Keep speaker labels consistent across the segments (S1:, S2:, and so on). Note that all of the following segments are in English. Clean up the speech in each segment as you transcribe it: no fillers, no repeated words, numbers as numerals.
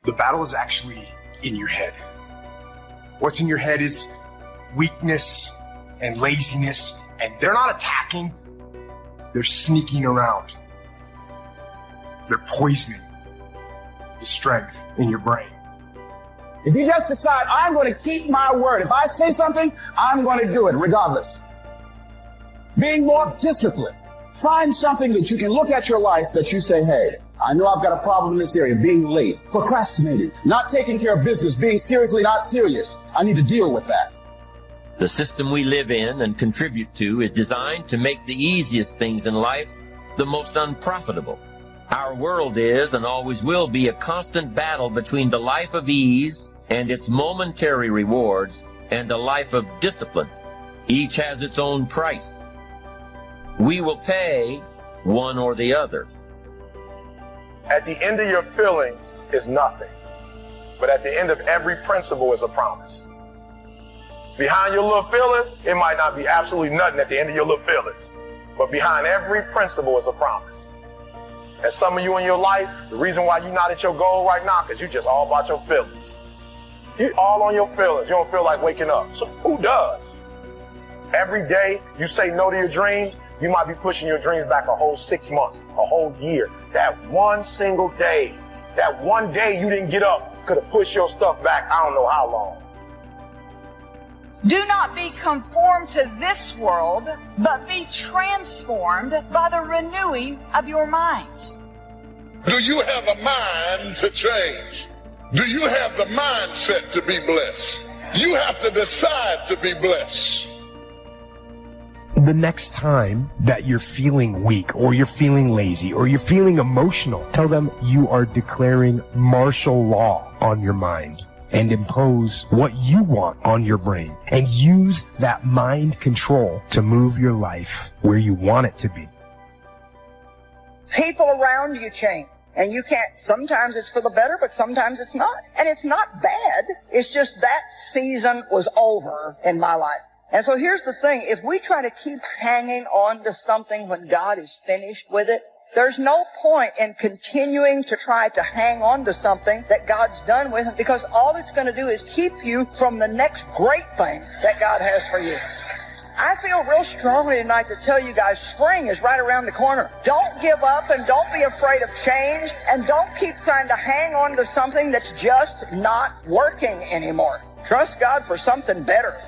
S1: The battle is actually in your head. What's in your head is weakness and laziness, and they're not attacking, they're sneaking around. They're poisoning the strength in your brain.
S2: If you just decide, I'm going to keep my word. If I say something, I'm going to do it regardless. Being more disciplined. Find something that you can look at your life that you say, hey, I know I've got a problem in this area, being late, procrastinating, not taking care of business, being seriously not serious. I need to deal with that.
S3: The system we live in and contribute to is designed to make the easiest things in life the most unprofitable. Our world is and always will be a constant battle between the life of ease and its momentary rewards and a life of discipline. Each has its own price. We will pay one or the other.
S4: At the end of your feelings is nothing, but at the end of every principle is a promise. Behind your little feelings, it might not be absolutely nothing at the end of your little feelings, but behind every principle is a promise. And some of you in your life, the reason why you're not at your goal right now, because you just all about your feelings. You all on your feelings. You don't feel like waking up. So who does? Every day you say no to your dreams, you might be pushing your dreams back a whole 6 months, a whole year. That one single day, that one day you didn't get up could have pushed your stuff back I don't know how long.
S5: Do not be conformed to this world, but be transformed by the renewing of your minds.
S6: Do you have a mind to change? Do you have the mindset to be blessed? You have to decide to be blessed.
S1: The next time that you're feeling weak or you're feeling lazy or you're feeling emotional, tell them you are declaring martial law on your mind and impose what you want on your brain and use that mind control to move your life where you want it to be.
S7: People around you change. And you can't, sometimes it's for the better, but sometimes it's not. And it's not bad. It's just that season was over in my life. And so here's the thing. If we try to keep hanging on to something when God is finished with it, there's no point in continuing to try to hang on to something that God's done with it, because all it's going to do is keep you from the next great thing that God has for you. I feel real strongly tonight to tell you guys, spring is right around the corner. Don't give up and don't be afraid of change, and don't keep trying to hang on to something that's just not working anymore. Trust God for something better.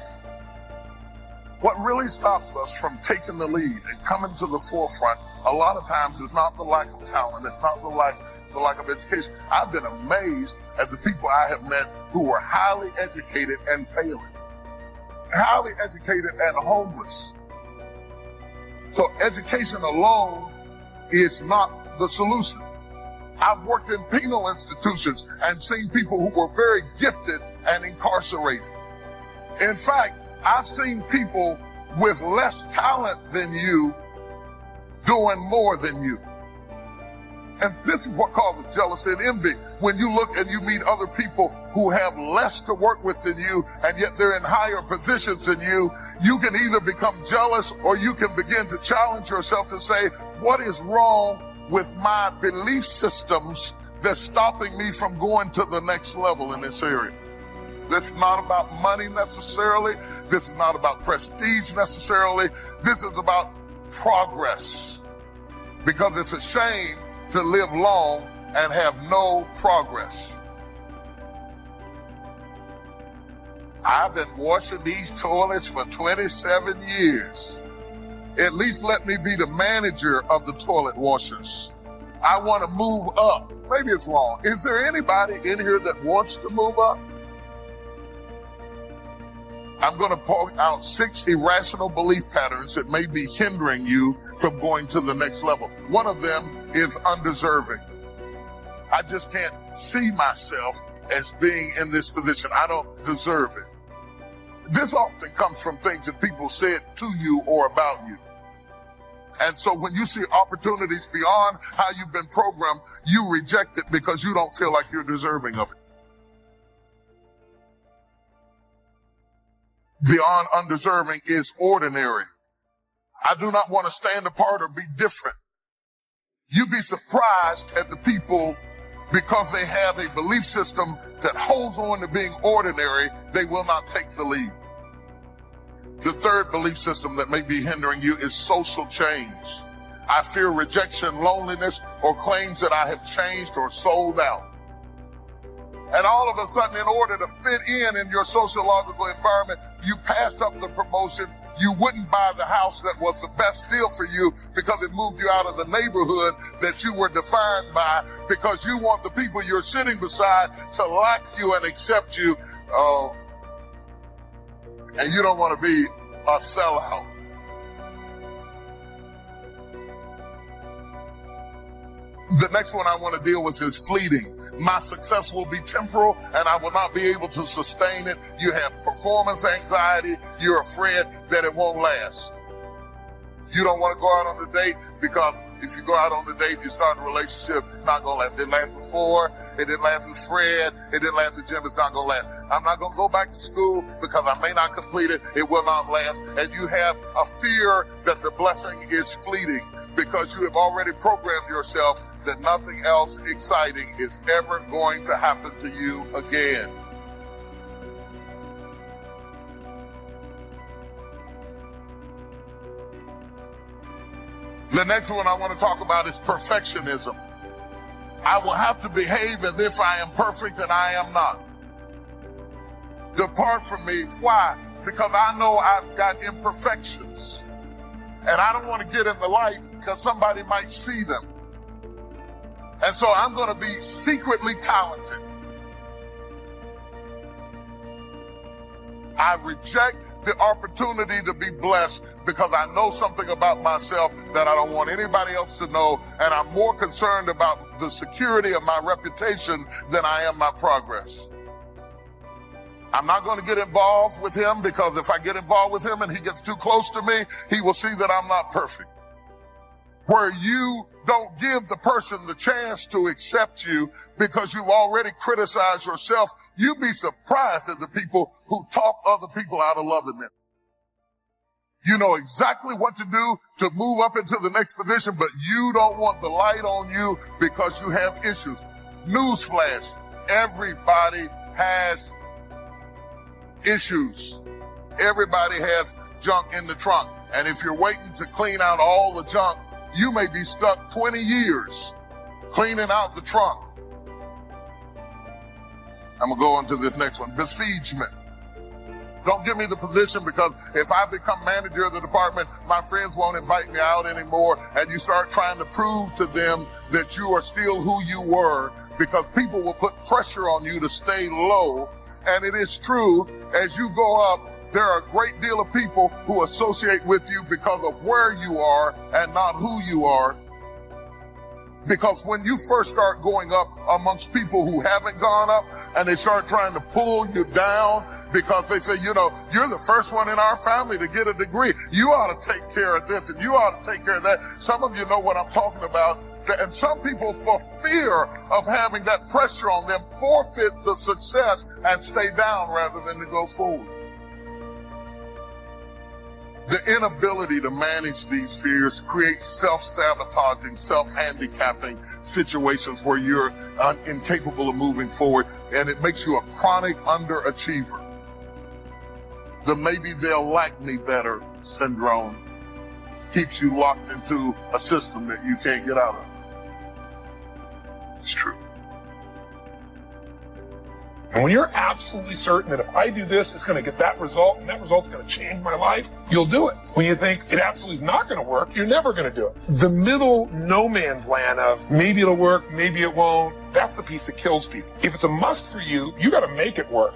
S6: What really stops us from taking the lead and coming to the forefront a lot of times is not the lack of talent. It's not the lack of education. I've been amazed at the people I have met who were highly educated and failing. Highly educated and homeless. So education alone is not the solution. I've worked in penal institutions and seen people who were very gifted and incarcerated. In fact, I've seen people with less talent than you doing more than you. And this is what causes jealousy and envy. When you look and you meet other people who have less to work with than you, and yet they're in higher positions than you, you can either become jealous or you can begin to challenge yourself to say, what is wrong with my belief systems that's stopping me from going to the next level in this area? This is not about money necessarily. This is not about prestige necessarily. This is about progress. Because it's a shame to live long and have no progress. I've been washing these toilets for 27 years. At least let me be the manager of the toilet washers. I want to move up. Maybe it's wrong. Is there anybody in here that wants to move up? I'm going to point out 6 irrational belief patterns that may be hindering you from going to the next level. One of them is undeserving. I just can't see myself as being in this position. I don't deserve it. This often comes from things that people said to you or about you. And so when you see opportunities beyond how you've been programmed, you reject it because you don't feel like you're deserving of it. Beyond undeserving is ordinary. I do not want to stand apart or be different. You'd be surprised at the people because they have a belief system that holds on to being ordinary, they will not take the lead. The third belief system that may be hindering you is social change. I fear rejection, loneliness, or claims that I have changed or sold out. And all of a sudden, in order to fit in your sociological environment, you passed up the promotion. You wouldn't buy the house that was the best deal for you because it moved you out of the neighborhood that you were defined by, because you want the people you're sitting beside to like you and accept you. And you don't want to be a sellout. The next one I want to deal with is fleeting. My success will be temporal and I will not be able to sustain it. You have performance anxiety. You're afraid that it won't last. You don't want to go out on a date because if you go out on the date, you start a relationship, it's not going to last. It didn't last before. It didn't last with Fred. It didn't last with Jim. It's not going to last. I'm not going to go back to school because I may not complete it. It will not last. And you have a fear that the blessing is fleeting because you have already programmed yourself that nothing else exciting is ever going to happen to you again. The next one I want to talk about is perfectionism. I will have to behave as if I am perfect and I am not. Depart from me. Why? Because I know I've got imperfections. And I don't want to get in the light because somebody might see them. And so I'm going to be secretly talented. I reject the opportunity to be blessed because I know something about myself that I don't want anybody else to know, and I'm more concerned about the security of my reputation than I am my progress. I'm not going to get involved with him because if I get involved with him and he gets too close to me, he will see that I'm not perfect. Where you don't give the person the chance to accept you because you've already criticized yourself, you'd be surprised at the people who talk other people out of loving them. You know exactly what to do to move up into the next position, but you don't want the light on you because you have issues. Newsflash, everybody has issues. Everybody has junk in the trunk. And if you're waiting to clean out all the junk, you may be stuck 20 years cleaning out the trunk. I'm going to go on to this next one. Besiegement. Don't give me the position because if I become manager of the department, my friends won't invite me out anymore. And you start trying to prove to them that you are still who you were because people will put pressure on you to stay low. And it is true, as you go up, there are a great deal of people who associate with you because of where you are and not who you are. Because when you first start going up amongst people who haven't gone up and they start trying to pull you down because they say, you know, you're the first one in our family to get a degree. You ought to take care of this and you ought to take care of that. Some of you know what I'm talking about. And some people, for fear of having that pressure on them, forfeit the success and stay down rather than to go forward. The inability to manage these fears creates self-sabotaging, self-handicapping situations where you're incapable of moving forward, and it makes you a chronic underachiever. The maybe they'll like me better syndrome keeps you locked into a system that you can't get out of. It's true.
S8: And when you're absolutely certain that if I do this, it's going to get that result, and that result's going to change my life, you'll do it. When you think it absolutely is not going to work, you're never going to do it. The middle no man's land of maybe it'll work, maybe it won't, that's the piece that kills people. If it's a must for you, you got to make it work.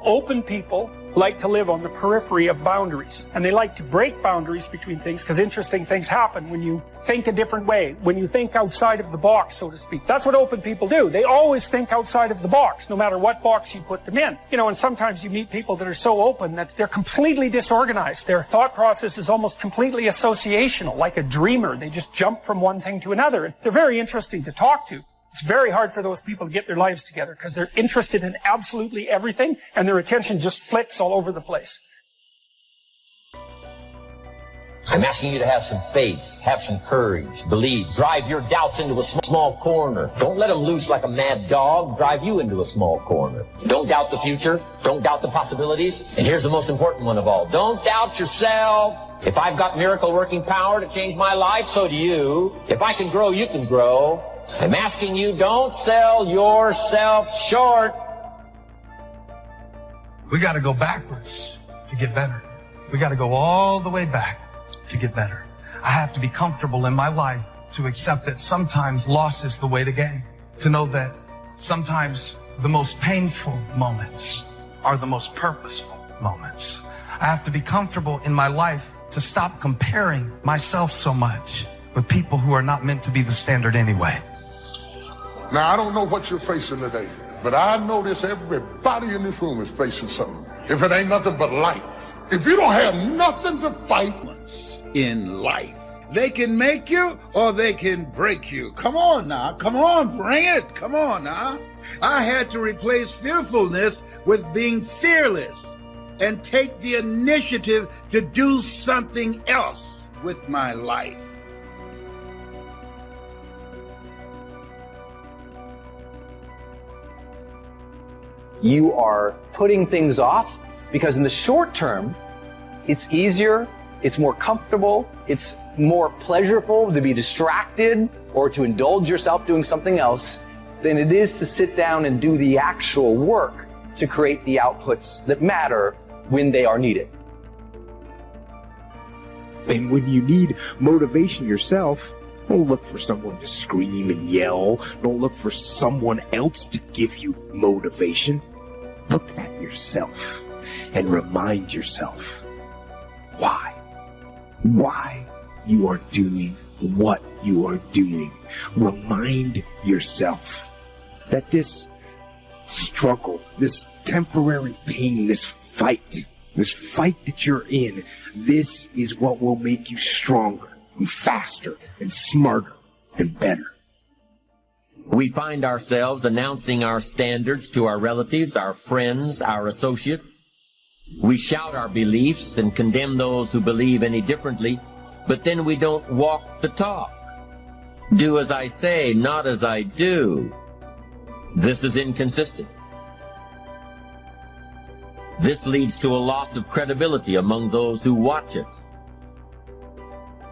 S9: Open people like to live on the periphery of boundaries, and they like to break boundaries between things because interesting things happen when you think a different way, when you think outside of the box, so to speak. That's what open people do. They always think outside of the box, no matter what box you put them in. You know, and sometimes you meet people that are so open that they're completely disorganized. Their thought process is almost completely associational, like a dreamer. They just jump from one thing to another. They're very interesting to talk to. It's very hard for those people to get their lives together because they're interested in absolutely everything and their attention just flits all over the place.
S3: I'm asking you to have some faith, have some courage, believe, drive your doubts into a small corner. Don't let them loose like a mad dog, drive you into a small corner. Don't doubt the future, don't doubt the possibilities, and here's the most important one of all, don't doubt yourself. If I've got miracle working power to change my life, so do you. If I can grow, you can grow. I'm asking you, don't sell yourself short.
S10: We got to go backwards to get better. We got to go all the way back to get better. I have to be comfortable in my life to accept that sometimes loss is the way to gain. To know that sometimes the most painful moments are the most purposeful moments. I have to be comfortable in my life to stop comparing myself so much with people who are not meant to be the standard anyway.
S6: Now, I don't know what you're facing today, but I notice everybody in this room is facing something. If it ain't nothing but life. If you don't have nothing to fight
S11: in life, they can make you or they can break you. Come on now. Come on, bring it. Come on now. I had to replace fearfulness with being fearless and take the initiative to do something else with my life.
S12: You are putting things off because in the short term, it's easier, it's more comfortable, it's more pleasurable to be distracted or to indulge yourself doing something else than it is to sit down and do the actual work to create the outputs that matter when they are needed.
S1: And when you need motivation yourself, don't look for someone to scream and yell. Don't look for someone else to give you motivation. Look at yourself and remind yourself why you are doing what you are doing. Remind yourself that this struggle, this temporary pain, this fight that you're in, this is what will make you stronger and faster and smarter and better.
S3: We find ourselves announcing our standards to our relatives, our friends, our associates. We shout our beliefs and condemn those who believe any differently, but then we don't walk the talk. Do as I say, not as I do. This is inconsistent. This leads to a loss of credibility among those who watch us.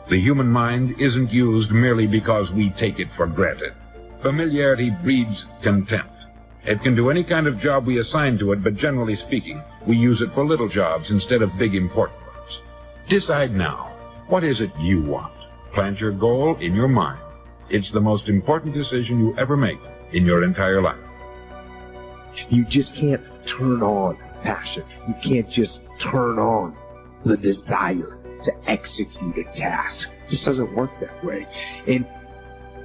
S13: The human mind isn't used merely because we take it for granted. Familiarity breeds contempt. It can do any kind of job we assign to it, but generally speaking, we use it for little jobs instead of big important ones. Decide now. What is it you want? Plant your goal in your mind. It's the most important decision you ever make in your entire life.
S1: You just can't turn on passion. You can't just turn on the desire to execute a task. It just doesn't work that way. And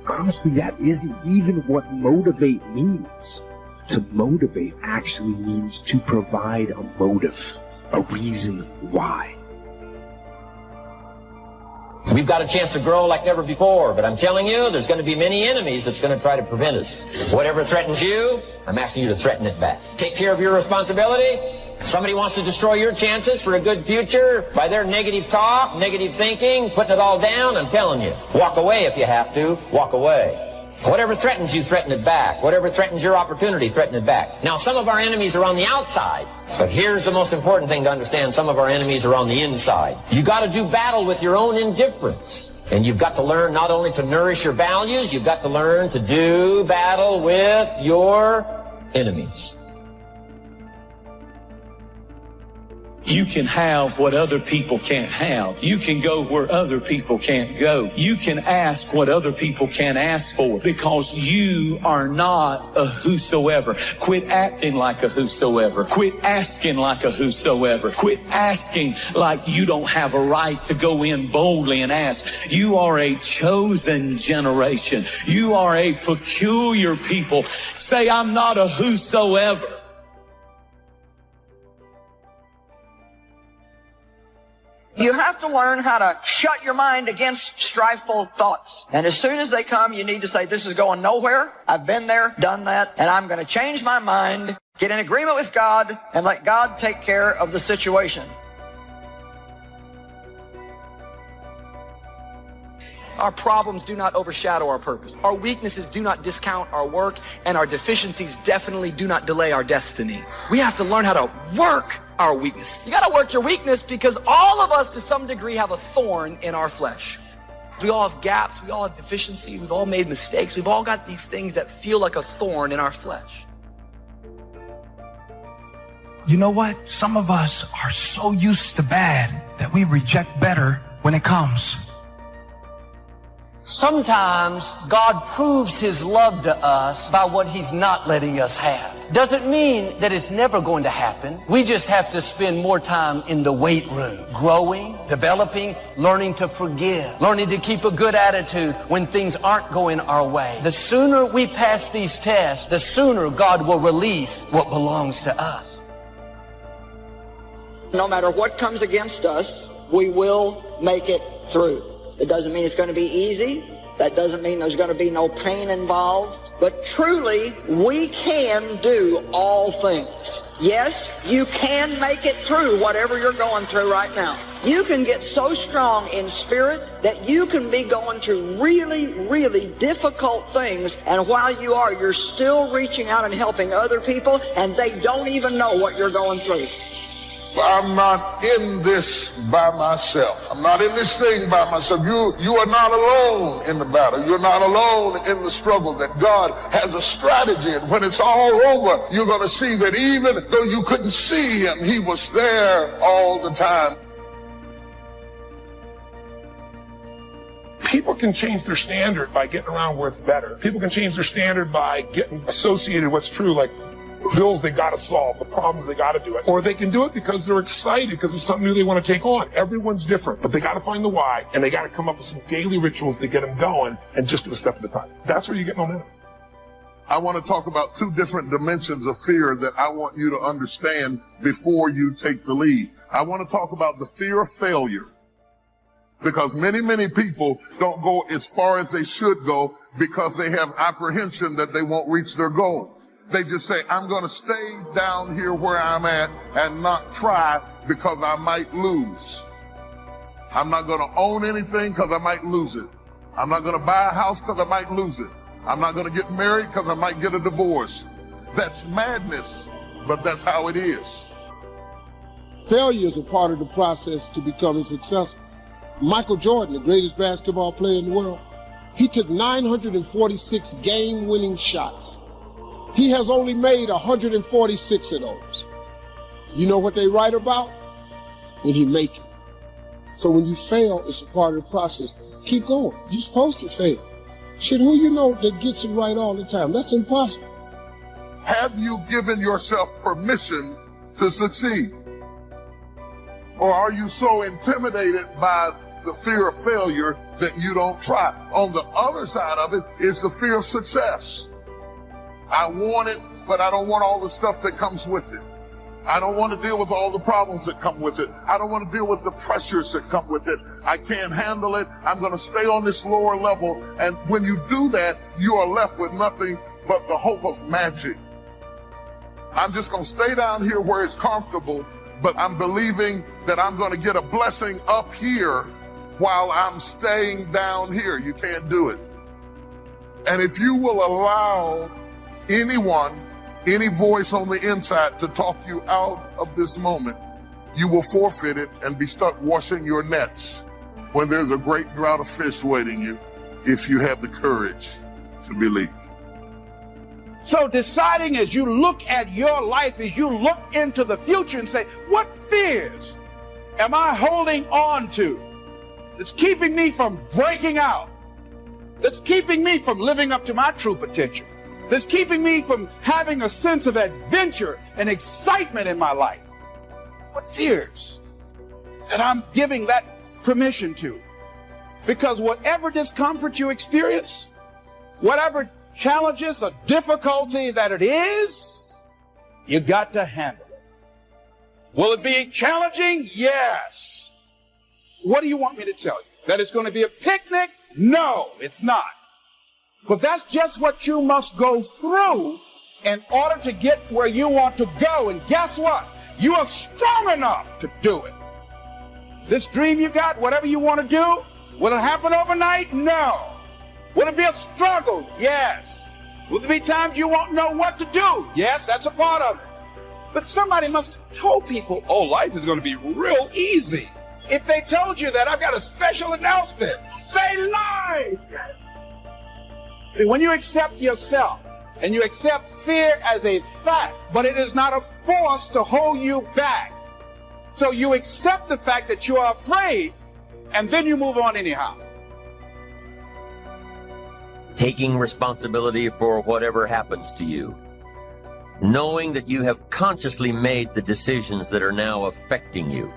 S1: honestly, that isn't even what motivate means. To motivate actually means to provide a motive, a reason why.
S3: We've got a chance to grow like never before, but I'm telling you, there's going to be many enemies that's going to try to prevent us. Whatever threatens you, I'm asking you to threaten it back. Take care of your responsibility. Somebody wants to destroy your chances for a good future by their negative talk, negative thinking, putting it all down, I'm telling you, walk away if you have to, walk away. Whatever threatens you, threaten it back. Whatever threatens your opportunity, threaten it back. Now, some of our enemies are on the outside, but here's the most important thing to understand. Some of our enemies are on the inside. You got to do battle with your own indifference. And you've got to learn not only to nourish your values, you've got to learn to do battle with your enemies.
S14: You can have what other people can't have. You can go where other people can't go. You can ask what other people can't ask for because you are not a whosoever. Quit acting like a whosoever. Quit asking like a whosoever. Quit asking like you don't have a right to go in boldly and ask. You are a chosen generation. You are a peculiar people. Say, I'm not a whosoever.
S7: You have to learn how to shut your mind against strifeful thoughts. And as soon as they come, you need to say, this is going nowhere. I've been there, done that, and I'm going to change my mind, get in agreement with God, and let God take care of the situation.
S15: Our problems do not overshadow our purpose. Our weaknesses do not discount our work, and our deficiencies definitely do not delay our destiny. We have to learn how to work our weakness. You got to work your weakness because all of us to some degree have a thorn in our flesh. We all have gaps, we all have deficiency, we've all made mistakes, we've all got these things that feel like a thorn in our flesh.
S10: You know what? Some of us are so used to bad that we reject better when it comes.
S16: Sometimes God proves his love to us by what he's not letting us have. Doesn't mean that it's never going to happen. We just have to spend more time in the weight room, growing, developing, learning to forgive, learning to keep a good attitude when things aren't going our way. The sooner we pass these tests, the sooner God will release what belongs to us.
S7: No matter what comes against us, we will make it through. It doesn't mean it's going to be easy. That doesn't mean there's going to be no pain involved. But truly, we can do all things. Yes, you can make it through whatever you're going through right now. You can get so strong in spirit that you can be going through really, really difficult things, and while you're still reaching out and helping other people, and they don't even know what you're going through.
S6: I'm not in this by myself. I'm not in this thing by myself. You are not alone in the battle. You're not alone in the struggle. That God has a strategy, and when it's all over, you're going to see that even though you couldn't see him, he was there all the time.
S8: People can change their standard by getting around where it's better. People can change their standard by getting associated with what's true, like bills they got to solve, the problems they got to do it. Or they can do it because they're excited, because it's something new they want to take on. Everyone's different, but they got to find the why, and they got to come up with some daily rituals to get them going, and just do a step at a time. That's where you get momentum.
S6: I want to talk about two different dimensions of fear that I want you to understand before you take the lead. I want to talk about the fear of failure, because many people don't go as far as they should go because they have apprehension that they won't reach their goal. They just say, I'm going to stay down here where I'm at and not try because I might lose. I'm not going to own anything because I might lose it. I'm not going to buy a house because I might lose it. I'm not going to get married because I might get a divorce. That's madness, but that's how it is.
S17: Failure is a part of the process to becoming successful. Michael Jordan, the greatest basketball player in the world, he took 946 game-winning shots. He has only made 146 of those. You know what they write about? When he make it. So when you fail, it's a part of the process. Keep going. You're supposed to fail. Shit, who you know that gets it right all the time? That's impossible.
S6: Have you given yourself permission to succeed? Or are you so intimidated by the fear of failure that you don't try? On the other side of it is the fear of success. I want it, but I don't want all the stuff that comes with it. I don't want to deal with all the problems that come with it. I don't want to deal with the pressures that come with it. I can't handle it. I'm going to stay on this lower level. And when you do that, you are left with nothing but the hope of magic. I'm just going to stay down here where it's comfortable, but I'm believing that I'm going to get a blessing up here while I'm staying down here. You can't do it. And if you will allow anyone, any voice on the inside to talk you out of this moment, you will forfeit it and be stuck washing your nets when there's a great drought of fish waiting you, if you have the courage to believe.
S2: So deciding as you look at your life, as you look into the future and say, what fears am I holding on to that's keeping me from breaking out, that's keeping me from living up to my true potential, that's keeping me from having a sense of adventure and excitement in my life? What fears that I'm giving that permission to? Because whatever discomfort you experience, whatever challenges or difficulty that it is, you got to handle it. Will it be challenging? Yes. What do you want me to tell you? That it's going to be a picnic? No, it's not. But that's just what you must go through in order to get where you want to go. And guess what? You are strong enough to do it. This dream you got, whatever you want to do, Will it happen overnight? No. Will it be a struggle? Yes. Will there be times you won't know what to do? Yes, that's a part of it. But somebody must have told people, oh, life is going to be real easy. If they told you that, I've got a special announcement. They lied. See, when you accept yourself and you accept fear as a fact, but it is not a force to hold you back. So you accept the fact that you are afraid, and then you move on anyhow.
S3: Taking responsibility for whatever happens to you. Knowing that you have consciously made the decisions that are now affecting you.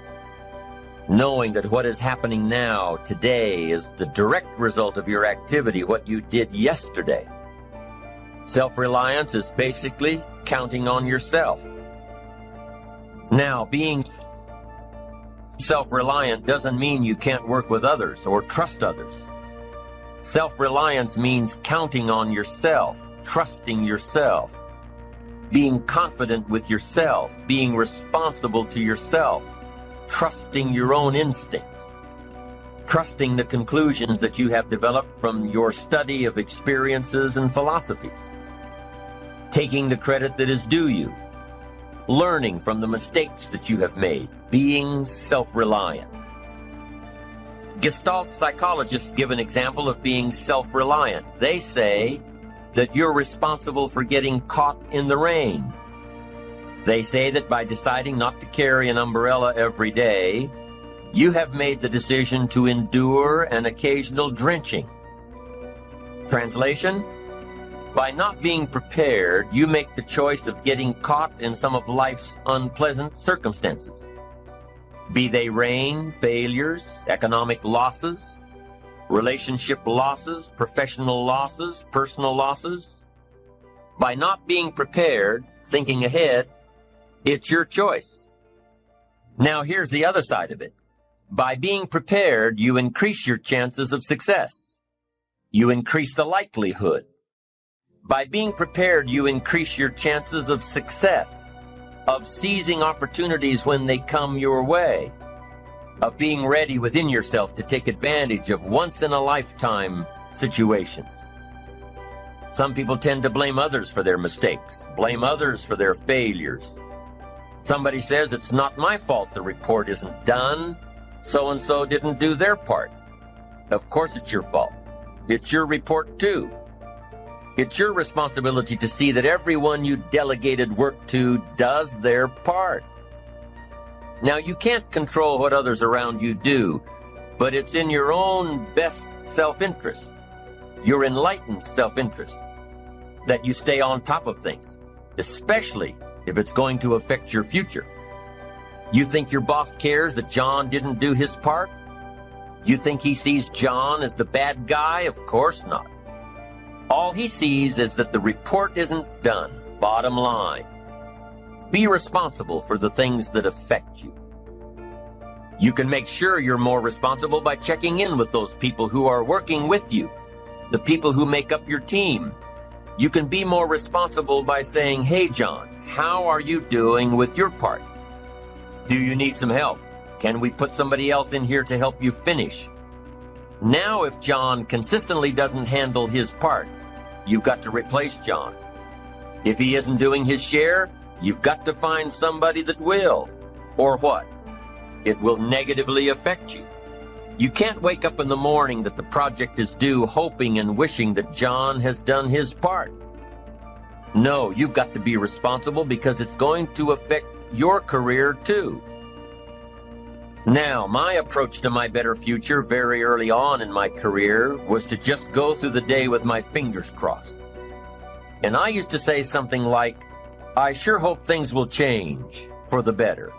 S3: Knowing that what is happening now, today, is the direct result of your activity, what you did yesterday. Self-reliance is basically counting on yourself. Now, being self-reliant doesn't mean you can't work with others or trust others. Self-reliance means counting on yourself, trusting yourself, being confident with yourself, being responsible to yourself, trusting your own instincts, trusting the conclusions that you have developed from your study of experiences and philosophies, taking the credit that is due you, learning from the mistakes that you have made, being self-reliant. Gestalt psychologists give an example of being self-reliant. They say that you're responsible for getting caught in the rain. They say that by deciding not to carry an umbrella every day, you have made the decision to endure an occasional drenching. Translation? By not being prepared, you make the choice of getting caught in some of life's unpleasant circumstances. Be they rain, failures, economic losses, relationship losses, professional losses, personal losses. By not being prepared, thinking ahead, it's your choice. Now here's the other side of it. By being prepared, you increase your chances of success. You increase the likelihood. By being prepared, you increase your chances of success, of seizing opportunities when they come your way, of being ready within yourself to take advantage of once-in-a-lifetime situations. Some people tend to blame others for their mistakes, blame others for their failures. Somebody says, it's not my fault the report isn't done. So-and-so didn't do their part. Of course it's your fault. It's your report too. It's your responsibility to see that everyone you delegated work to does their part. Now, you can't control what others around you do, but it's in your own best self-interest, your enlightened self-interest, that you stay on top of things, especially if it's going to affect your future. You think your boss cares that John didn't do his part? You think he sees John as the bad guy? Of course not. All he sees is that the report isn't done, bottom line. Be responsible for the things that affect you. You can make sure you're more responsible by checking in with those people who are working with you, the people who make up your team. You can be more responsible by saying, hey, John, how are you doing with your part? Do you need some help? Can we put somebody else in here to help you finish? Now, if John consistently doesn't handle his part, you've got to replace John. If he isn't doing his share, you've got to find somebody that will. Or what? It will negatively affect you. You can't wake up in the morning that the project is due hoping and wishing that John has done his part. No, you've got to be responsible because it's going to affect your career too. Now, my approach to my better future very early on in my career was to just go through the day with my fingers crossed. And I used to say something like, I sure hope things will change for the better.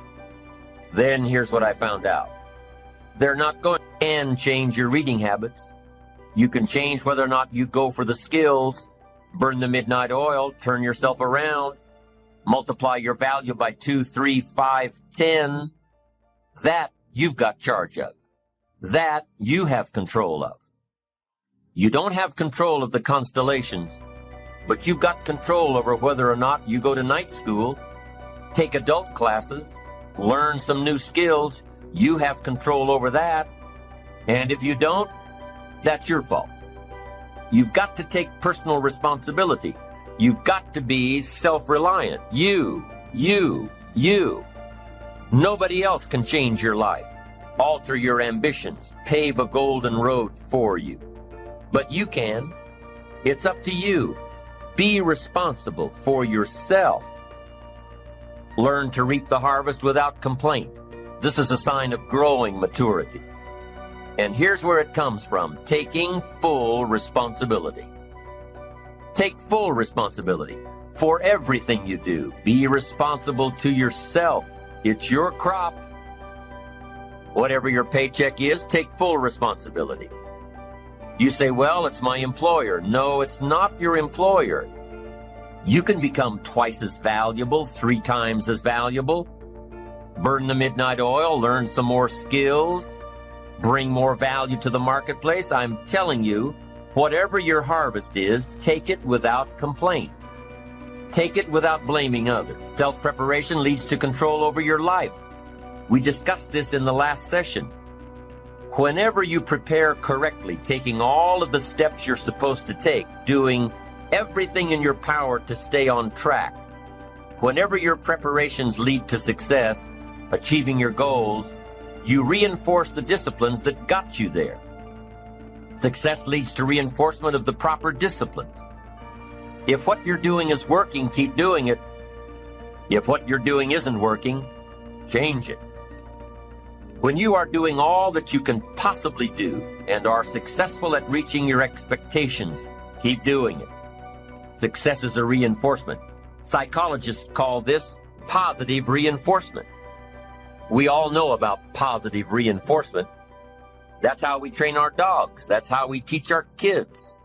S3: Then here's what I found out. They're not going to change your reading habits. You can change whether or not you go for the skills, burn the midnight oil, turn yourself around, multiply your value by 2, 3, 5, 10. That you've got charge of. That you have control of. You don't have control of the constellations, but you've got control over whether or not you go to night school, take adult classes, learn some new skills. You have control over that. And if you don't, that's your fault. You've got to take personal responsibility. You've got to be self-reliant. You. Nobody else can change your life, alter your ambitions, pave a golden road for you. But you can. It's up to you. Be responsible for yourself. Learn to reap the harvest without complaint. This is a sign of growing maturity. And here's where it comes from: taking full responsibility. Take full responsibility for everything you do. Be responsible to yourself. It's your crop. Whatever your paycheck is, take full responsibility. You say, well, it's my employer. No, it's not your employer. You can become twice as valuable, 3 times as valuable. Burn the midnight oil, learn some more skills, bring more value to the marketplace. I'm telling you, whatever your harvest is, take it without complaint. Take it without blaming others. Self-preparation leads to control over your life. We discussed this in the last session. Whenever you prepare correctly, taking all of the steps you're supposed to take, doing everything in your power to stay on track, whenever your preparations lead to success, achieving your goals, you reinforce the disciplines that got you there. Success leads to reinforcement of the proper disciplines. If what you're doing is working, keep doing it. If what you're doing isn't working, change it. When you are doing all that you can possibly do and are successful at reaching your expectations, keep doing it. Success is a reinforcement. Psychologists call this positive reinforcement. We all know about positive reinforcement. That's how we train our dogs. That's how we teach our kids.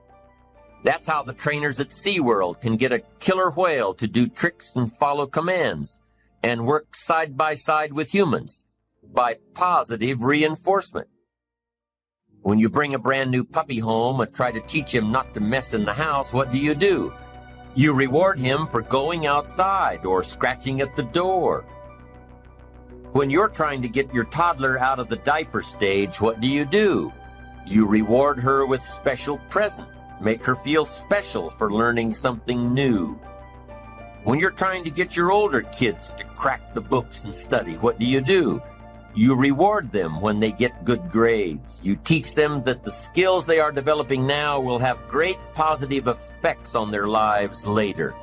S3: That's how the trainers at SeaWorld can get a killer whale to do tricks and follow commands and work side by side with humans, by positive reinforcement. When you bring a brand new puppy home and try to teach him not to mess in the house, what do? You reward him for going outside or scratching at the door. When you're trying to get your toddler out of the diaper stage, what do? You reward her with special presents, make her feel special for learning something new. When you're trying to get your older kids to crack the books and study, what do? You reward them when they get good grades. You teach them that the skills they are developing now will have great positive effects on their lives later.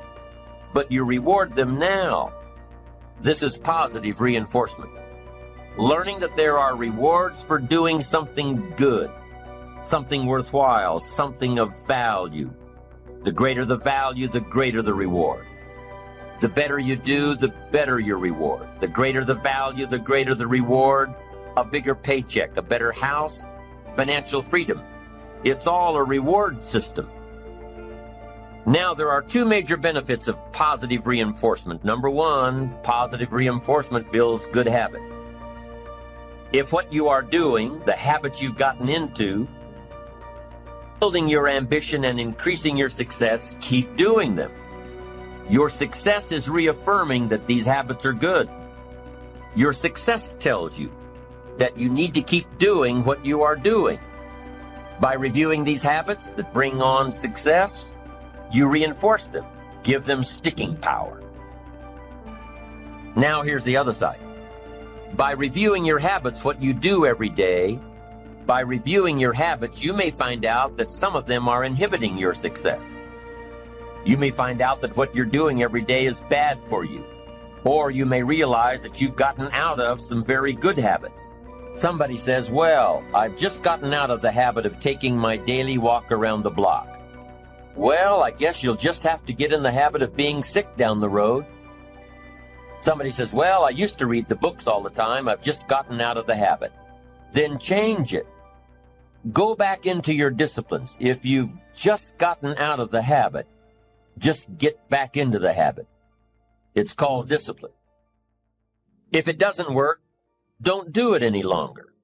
S3: But you reward them now. This is positive reinforcement. Learning that there are rewards for doing something good, something worthwhile, something of value. The greater the value, the greater the reward. The better you do, the better your reward. The greater the value, the greater the reward. A bigger paycheck, a better house, financial freedom. It's all a reward system. Now, there are 2 major benefits of positive reinforcement. Number 1, positive reinforcement builds good habits. If what you are doing, the habits you've gotten into, building your ambition and increasing your success, keep doing them. Your success is reaffirming that these habits are good. Your success tells you that you need to keep doing what you are doing. By reviewing these habits that bring on success, you reinforce them, give them sticking power. Now here's the other side. By reviewing your habits, what you do every day, by reviewing your habits, you may find out that some of them are inhibiting your success. You may find out that what you're doing every day is bad for you. Or you may realize that you've gotten out of some very good habits. Somebody says, well, I've just gotten out of the habit of taking my daily walk around the block. Well, I guess you'll just have to get in the habit of being sick down the road. Somebody says, well, I used to read the books all the time. I've just gotten out of the habit. Then change it. Go back into your disciplines. If you've just gotten out of the habit, just get back into the habit. It's called discipline. If it doesn't work, don't do it any longer.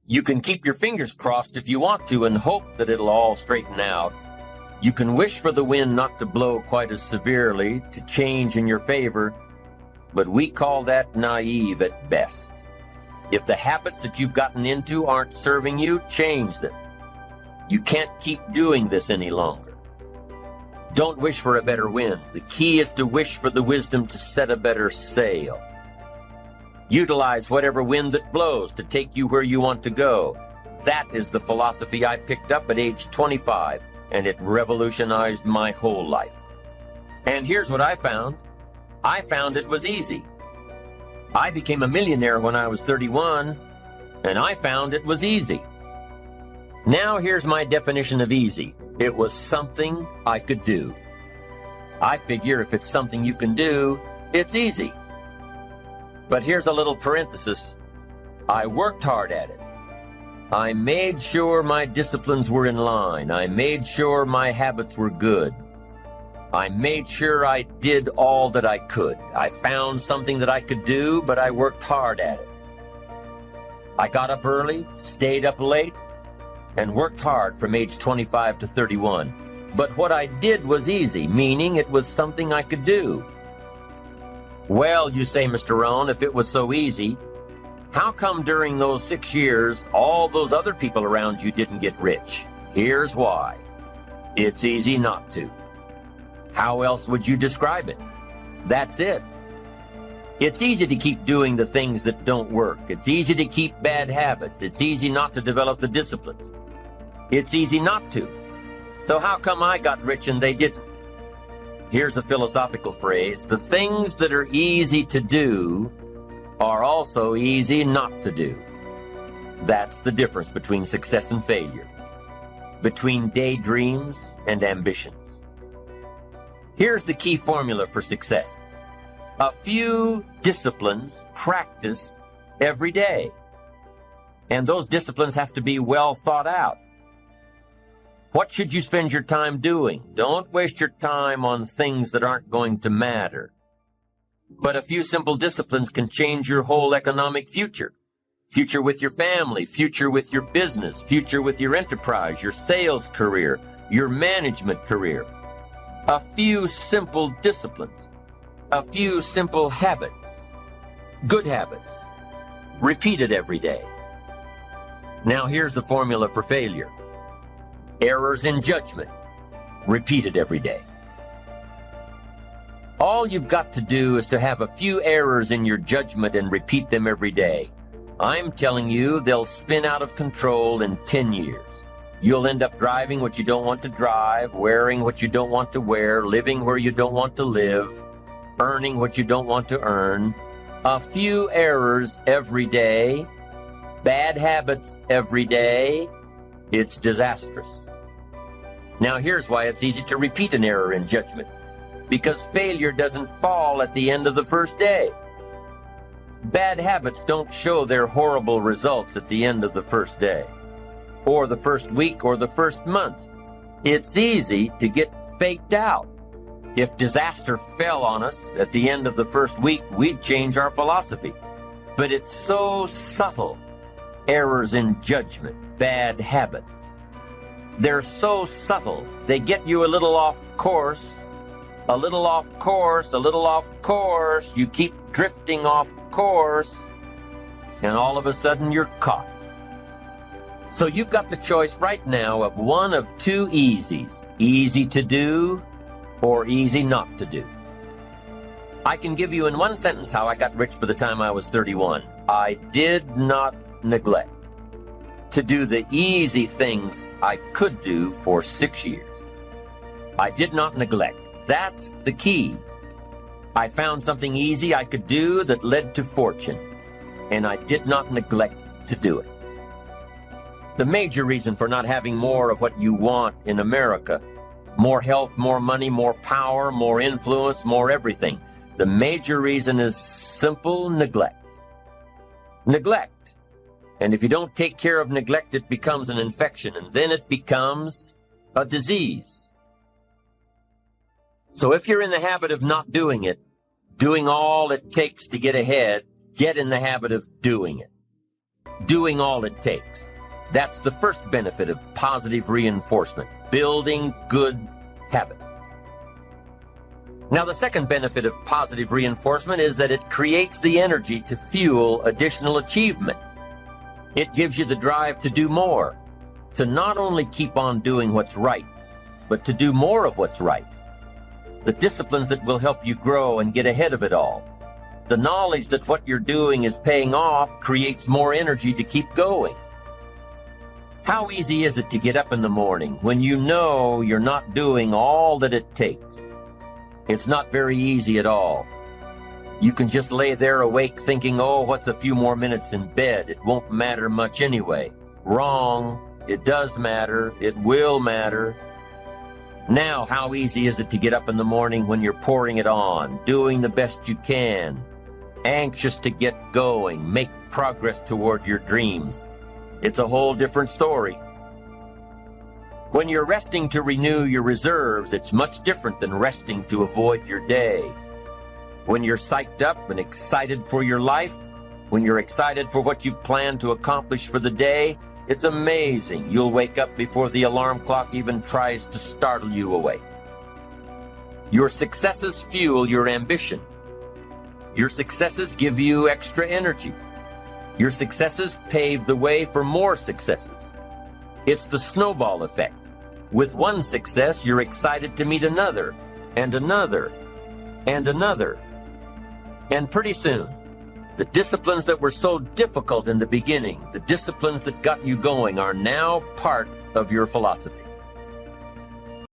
S3: You can keep your fingers crossed if you want to and hope that it'll all straighten out. You can wish for the wind not to blow quite as severely, to change in your favor, but we call that naive at best. If the habits that you've gotten into aren't serving you, change them. You can't keep doing this any longer. Don't wish for a better wind. The key is to wish for the wisdom to set a better sail. Utilize whatever wind that blows to take you where you want to go. That is the philosophy I picked up at age 25, and it revolutionized my whole life. And here's what I found. I found it was easy. I became a millionaire when I was 31, and I found it was easy. Now here's my definition of easy. It was something I could do. I figure if it's something you can do, it's easy. But here's a little parenthesis. I worked hard at it. I made sure my disciplines were in line. I made sure my habits were good. I made sure I did all that I could. I found something that I could do, but I worked hard at it. I got up early, stayed up late, and worked hard from age 25 to 31. But what I did was easy, meaning it was something I could do. Well, you say, Mr. Rohn, if it was so easy, how come during those 6 years, all those other people around you didn't get rich? Here's why. It's easy not to. How else would you describe it? That's it. It's easy to keep doing the things that don't work. It's easy to keep bad habits. It's easy not to develop the disciplines. It's easy not to. So how come I got rich and they didn't? Here's a philosophical phrase. The things that are easy to do are also easy not to do. That's the difference between success and failure, between daydreams and ambitions. Here's the key formula for success. A few disciplines practiced every day. And those disciplines have to be well thought out. What should you spend your time doing? Don't waste your time on things that aren't going to matter. But a few simple disciplines can change your whole economic future. Future with your family, future with your business, future with your enterprise, your sales career, your management career. A few simple disciplines, a few simple habits, good habits, repeated every day. Now here's the formula for failure. Errors in judgment, repeated every day. All you've got to do is to have a few errors in your judgment and repeat them every day. I'm telling you, they'll spin out of control in 10 years. You'll end up driving what you don't want to drive, wearing what you don't want to wear, living where you don't want to live, earning what you don't want to earn. A few errors every day, bad habits every day. It's disastrous. Now here's why it's easy to repeat an error in judgment. Because failure doesn't fall at the end of the first day. Bad habits don't show their horrible results at the end of the first day, or the first week, or the first month. It's easy to get faked out. If disaster fell on us at the end of the first week, we'd change our philosophy. But it's so subtle. Errors in judgment, bad habits. They're so subtle, they get you a little off course, a little off course, a little off course. You keep drifting off course, and all of a sudden you're caught. So you've got the choice right now of one of two easies. Easy to do or easy not to do. I can give you in one sentence how I got rich by the time I was 31. I did not neglect to do the easy things I could do for 6 years. I did not neglect. That's the key. I found something easy I could do that led to fortune, and I did not neglect to do it. The major reason for not having more of what you want in America, more health, more money, more power, more influence, more everything, the major reason is simple neglect. Neglect. And if you don't take care of neglect, it becomes an infection, and then it becomes a disease. So if you're in the habit of not doing it, doing all it takes to get ahead, get in the habit of doing it. Doing all it takes. That's the first benefit of positive reinforcement, building good habits. Now, the second benefit of positive reinforcement is that it creates the energy to fuel additional achievement. It gives you the drive to do more, to not only keep on doing what's right, but to do more of what's right. The disciplines that will help you grow and get ahead of it all. The knowledge that what you're doing is paying off creates more energy to keep going. How easy is it to get up in the morning when you know you're not doing all that it takes? It's not very easy at all. You can just lay there awake thinking, oh, what's a few more minutes in bed? It won't matter much anyway. Wrong. It does matter. It will matter. Now, how easy is it to get up in the morning when you're pouring it on, doing the best you can, anxious to get going, make progress toward your dreams? It's a whole different story. When you're resting to renew your reserves, it's much different than resting to avoid your day. When you're psyched up and excited for your life, when you're excited for what you've planned to accomplish for the day, it's amazing. You'll wake up before the alarm clock even tries to startle you awake. Your successes fuel your ambition. Your successes give you extra energy. Your successes pave the way for more successes. It's the snowball effect. With one success, you're excited to meet another, and another, and another. And pretty soon, the disciplines that were so difficult in the beginning, the disciplines that got you going, are now part of your philosophy.